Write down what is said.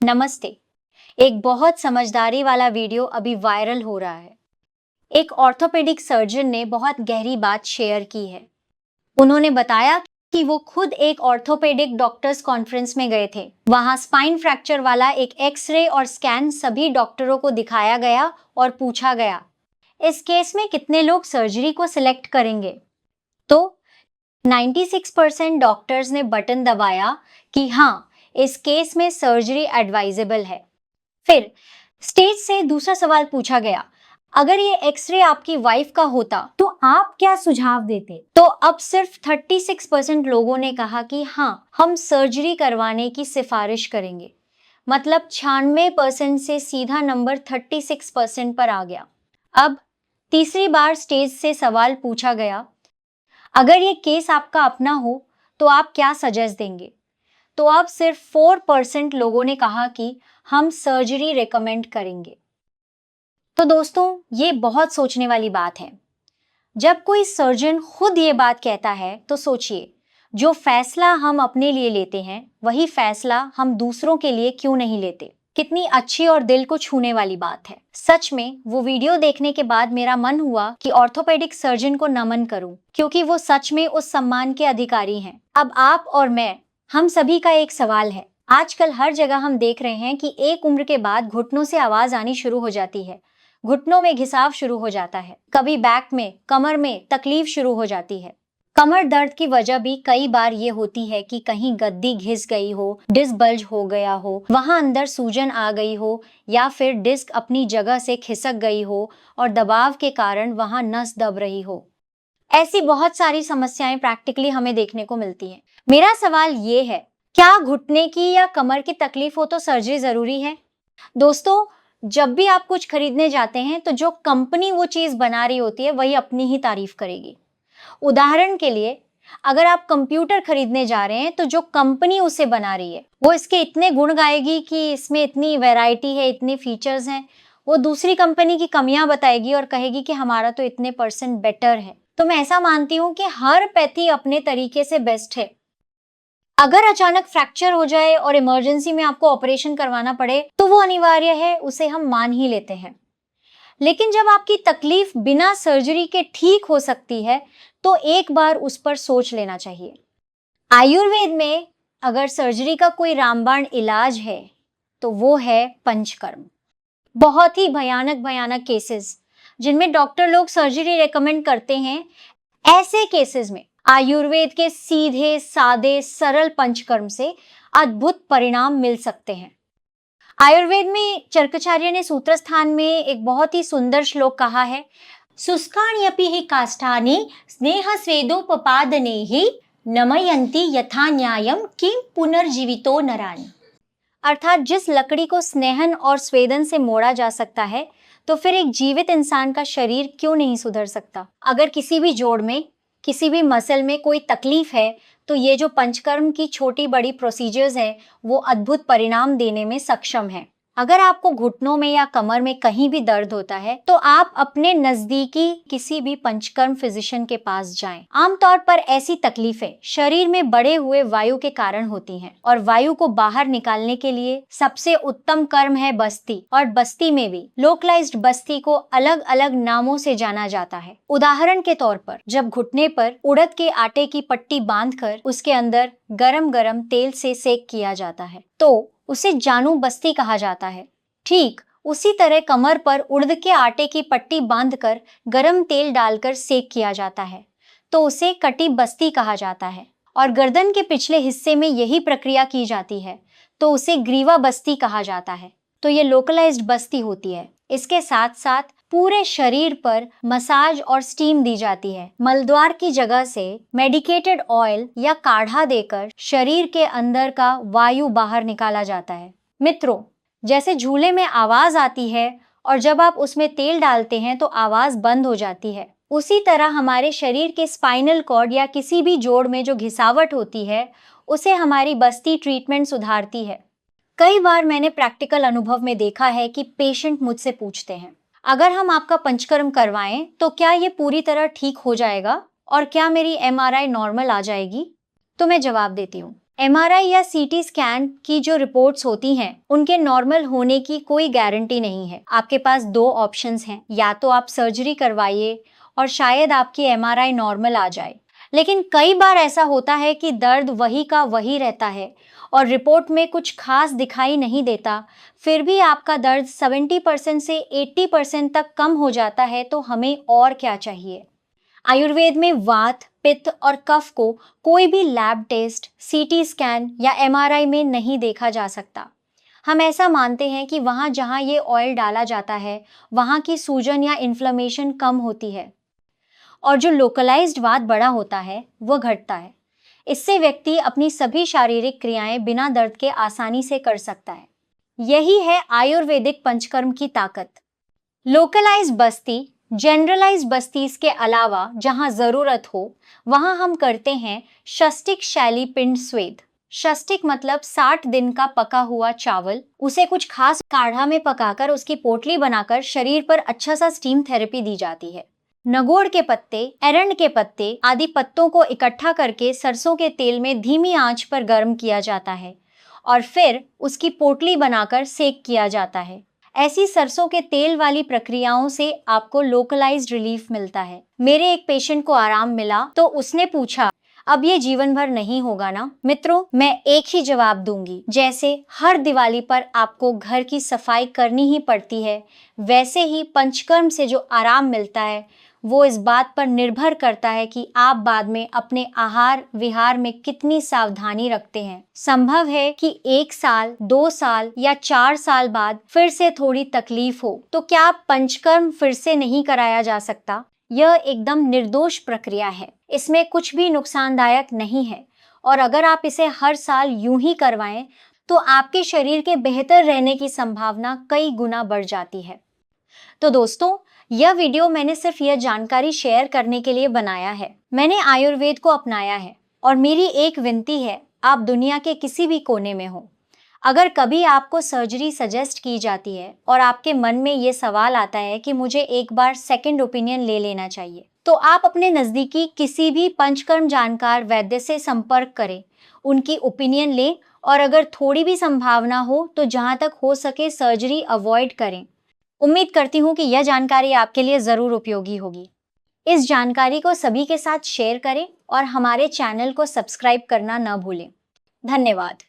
नमस्ते। एक बहुत समझदारी वाला वीडियो अभी वायरल हो रहा है। एक ऑर्थोपेडिक सर्जन ने बहुत गहरी बात शेयर की है। उन्होंने बताया कि वो खुद एक ऑर्थोपेडिक डॉक्टर्स कॉन्फ्रेंस में गए थे। वहां स्पाइन फ्रैक्चर वाला एक एक्सरे और स्कैन सभी डॉक्टरों को दिखाया गया और पूछा गया, इस केस में कितने लोग सर्जरी को सिलेक्ट करेंगे? तो 96% डॉक्टर्स ने बटन दबाया कि हाँ, इस केस में सर्जरी एडवाइजेबल है। फिर स्टेज से दूसरा सवाल पूछा गया, अगर ये एक्सरे आपकी वाइफ का होता तो आप क्या सुझाव देते? तो अब सिर्फ 36% लोगों ने कहा कि हाँ, हम सर्जरी करवाने की सिफारिश करेंगे। मतलब 96% से सीधा नंबर 36% पर आ गया। अब तीसरी बार स्टेज से सवाल पूछा गया, अगर ये केस आपका अपना हो तो आप क्या सजेस्ट देंगे? तो अब सिर्फ 4% लोगों ने कहा कि हम सर्जरी रेकमेंड करेंगे। तो दोस्तों, ये बहुत सोचने वाली बात है। जब कोई सर्जन खुद ये बात कहता है तो सोचिए, जो फैसला हम अपने लिए लेते हैं वही फैसला हम दूसरों के लिए क्यों नहीं लेते? कितनी अच्छी और दिल को छूने वाली बात है। सच में वो वीडियो देखने के बाद मेरा मन हुआ कि ऑर्थोपेडिक सर्जन को नमन करूं, क्योंकि वो सच में उस सम्मान के अधिकारी हैं। अब आप और मैं, हम सभी का एक सवाल है। आजकल हर जगह हम देख रहे हैं कि एक उम्र के बाद घुटनों से आवाज आनी शुरू हो जाती है, घुटनों में घिसाव शुरू हो जाता है, कभी बैक में, कमर में तकलीफ शुरू हो जाती है। कमर दर्द की वजह भी कई बार ये होती है कि कहीं गद्दी घिस गई हो, डिस्क बल्ज हो गया हो, वहां अंदर सूजन आ गई हो, या फिर डिस्क अपनी जगह से खिसक गई हो और दबाव के कारण वहां नस दब रही हो। ऐसी बहुत सारी समस्याएं प्रैक्टिकली हमें देखने को मिलती हैं। मेरा सवाल ये है, क्या घुटने की या कमर की तकलीफ हो तो सर्जरी जरूरी है? दोस्तों, जब भी आप कुछ खरीदने जाते हैं तो जो कंपनी वो चीज बना रही होती है वही अपनी ही तारीफ करेगी। उदाहरण के लिए, अगर आप कंप्यूटर खरीदने जा रहे हैं तो जो कंपनी उसे बना रही है वो इसके इतने गुण गाएगी कि इसमें इतनी वैरायटी है, इतने फीचर्स हैं। वो दूसरी कंपनी की कमियां बताएगी और कहेगी कि हमारा तो इतने % बेटर है। तो मैं ऐसा मानती हूँ कि हर पैथी अपने तरीके से बेस्ट है। अगर अचानक फ्रैक्चर हो जाए और इमरजेंसी में आपको ऑपरेशन करवाना पड़े तो वो अनिवार्य है, उसे हम मान ही लेते हैं। लेकिन जब आपकी तकलीफ बिना सर्जरी के ठीक हो सकती है तो एक बार उस पर सोच लेना चाहिए। आयुर्वेद में अगर सर्जरी का कोई रामबाण इलाज है तो वो है पंचकर्म। बहुत ही भयानक भयानक केसेस जिनमें डॉक्टर लोग सर्जरी रेकमेंड करते हैं, ऐसे केसेस में आयुर्वेद के सीधे सादे सरल पंचकर्म से अद्भुत परिणाम मिल सकते हैं। आयुर्वेद में चरकाचार्य ने सूत्र स्थान में एक बहुत ही सुंदर श्लोक कहा है, शुष्काण्यपि हि काष्ठानि स्नेह स्वेदोपपादनेहि नमयन्ति यथा न्यायम किं पुनर्जीवितो नरानि। अर्थात जिस लकड़ी को स्नेहन और स्वेदन से मोड़ा जा सकता है तो फिर एक जीवित इंसान का शरीर क्यों नहीं सुधर सकता? अगर किसी भी जोड़ में, किसी भी मसल में कोई तकलीफ है तो ये जो पंचकर्म की छोटी बड़ी प्रोसीजर्स हैं वो अद्भुत परिणाम देने में सक्षम है। अगर आपको घुटनों में या कमर में कहीं भी दर्द होता है तो आप अपने नजदीकी किसी भी पंचकर्म फिजिशियन के पास जाएं। आमतौर पर ऐसी तकलीफें शरीर में बढ़े हुए वायु के कारण होती हैं और वायु को बाहर निकालने के लिए सबसे उत्तम कर्म है बस्ती। और बस्ती में भी लोकलाइज्ड बस्ती को अलग अलग नामों से जाना जाता है। उदाहरण के तौर पर, जब घुटने पर उड़द के आटे की पट्टी बांधकर उसके अंदर गरम गरम तेल से सेक किया जाता है तो उसे जानू बस्ती कहा जाता है। ठीक उसी तरह कमर पर उड़द के आटे की पट्टी बांधकर गरम तेल डालकर सेक किया जाता है तो उसे कटी बस्ती कहा जाता है। और गर्दन के पिछले हिस्से में यही प्रक्रिया की जाती है तो उसे ग्रीवा बस्ती कहा जाता है। तो ये लोकलाइज्ड बस्ती होती है। इसके साथ साथ पूरे शरीर पर मसाज और स्टीम दी जाती है। मलद्वार की जगह से मेडिकेटेड ऑयल या काढ़ा देकर शरीर के अंदर का वायु बाहर निकाला जाता है। मित्रों, जैसे झूले में आवाज आती है और जब आप उसमें तेल डालते हैं तो आवाज बंद हो जाती है, उसी तरह हमारे शरीर के स्पाइनल कॉर्ड या किसी भी जोड़ में जो घिसावट होती है उसे हमारी बस्ती ट्रीटमेंट सुधारती है। कई बार मैंने प्रैक्टिकल अनुभव में देखा है कि पेशेंट मुझसे पूछते हैं, अगर हम आपका पंचकर्म करवाएं तो क्या ये पूरी तरह ठीक हो जाएगा और क्या मेरी MRI नॉर्मल आ जाएगी? तो मैं जवाब देती हूँ, एमआरआई या सीटी स्कैन की जो रिपोर्ट्स होती हैं, उनके नॉर्मल होने की कोई गारंटी नहीं है। आपके पास दो ऑप्शंस हैं, या तो आप सर्जरी करवाइए और शायद आपकी एमआरआई नॉर्मल आ जाए। लेकिन कई बार ऐसा होता है कि दर्द वही का वही रहता है और रिपोर्ट में कुछ खास दिखाई नहीं देता, फिर भी आपका दर्द 70% से 80% तक कम हो जाता है, तो हमें और क्या चाहिए। आयुर्वेद में वात, पित्त और कफ को कोई भी लैब टेस्ट, सीटी स्कैन या एमआरआई में नहीं देखा जा सकता। हम ऐसा मानते हैं कि वहाँ जहाँ ये ऑयल डाला जाता है, वहाँ की सूजन या इन्फ्लेमेशन कम होती है और जो लोकलाइज्ड वात बड़ा होता है वो घटता है। इससे व्यक्ति अपनी सभी शारीरिक क्रियाएं बिना दर्द के आसानी से कर सकता है। यही है आयुर्वेदिक पंचकर्म की ताकत। लोकलाइज्ड बस्ती, जनरलाइज बस्तीज के अलावा जहां जरूरत हो वहां हम करते हैं षष्टिक शैली पिंड स्वेद। षष्टिक मतलब 60 दिन का पका हुआ चावल, उसे कुछ खास काढ़ा में पकाकर उसकी पोटली बनाकर शरीर पर अच्छा सा स्टीम थेरेपी दी जाती है। नगोड़ के पत्ते, एरंड के पत्ते आदि पत्तों को इकट्ठा करके सरसों के तेल में धीमी आंच पर गर्म किया जाता है और फिर उसकी पोटली बनाकर सेक किया जाता है। ऐसी सरसों के तेल वाली प्रक्रियाओं से आपको लोकलाइज्ड रिलीफ मिलता है। मेरे एक पेशेंट को आराम मिला तो उसने पूछा, अब ये जीवन भर नहीं होगा ना? मित्रों, मैं एक ही जवाब दूंगी, जैसे हर दिवाली पर आपको घर की सफाई करनी ही पड़ती है, वैसे ही पंचकर्म से जो आराम मिलता है वो इस बात पर निर्भर करता है कि आप बाद में अपने आहार विहार में कितनी सावधानी रखते हैं। संभव है कि 1 साल, 2 साल या 4 साल बाद फिर से थोड़ी तकलीफ हो, तो क्या पंचकर्म फिर से नहीं कराया जा सकता? यह एकदम निर्दोष प्रक्रिया है, इसमें कुछ भी नुकसानदायक नहीं है और अगर आप इसे हर साल यूं ही करवाएं तो आपके शरीर के बेहतर रहने की संभावना कई गुना बढ़ जाती है। तो दोस्तों, यह वीडियो मैंने सिर्फ यह जानकारी शेयर करने के लिए बनाया है। मैंने आयुर्वेद को अपनाया है और मेरी एक विनती है, आप दुनिया के किसी भी कोने में हो, अगर कभी आपको सर्जरी सजेस्ट की जाती है और आपके मन में ये सवाल आता है कि मुझे एक बार सेकंड ओपिनियन ले लेना चाहिए, तो आप अपने नज़दीकी किसी भी पंचकर्म जानकार वैद्य से संपर्क करें, उनकी ओपिनियन लें और अगर थोड़ी भी संभावना हो तो जहां तक हो सके सर्जरी अवॉइड करें। उम्मीद करती हूँ कि यह जानकारी आपके लिए ज़रूर उपयोगी होगी। इस जानकारी को सभी के साथ शेयर करें और हमारे चैनल को सब्सक्राइब करना न भूलें। धन्यवाद।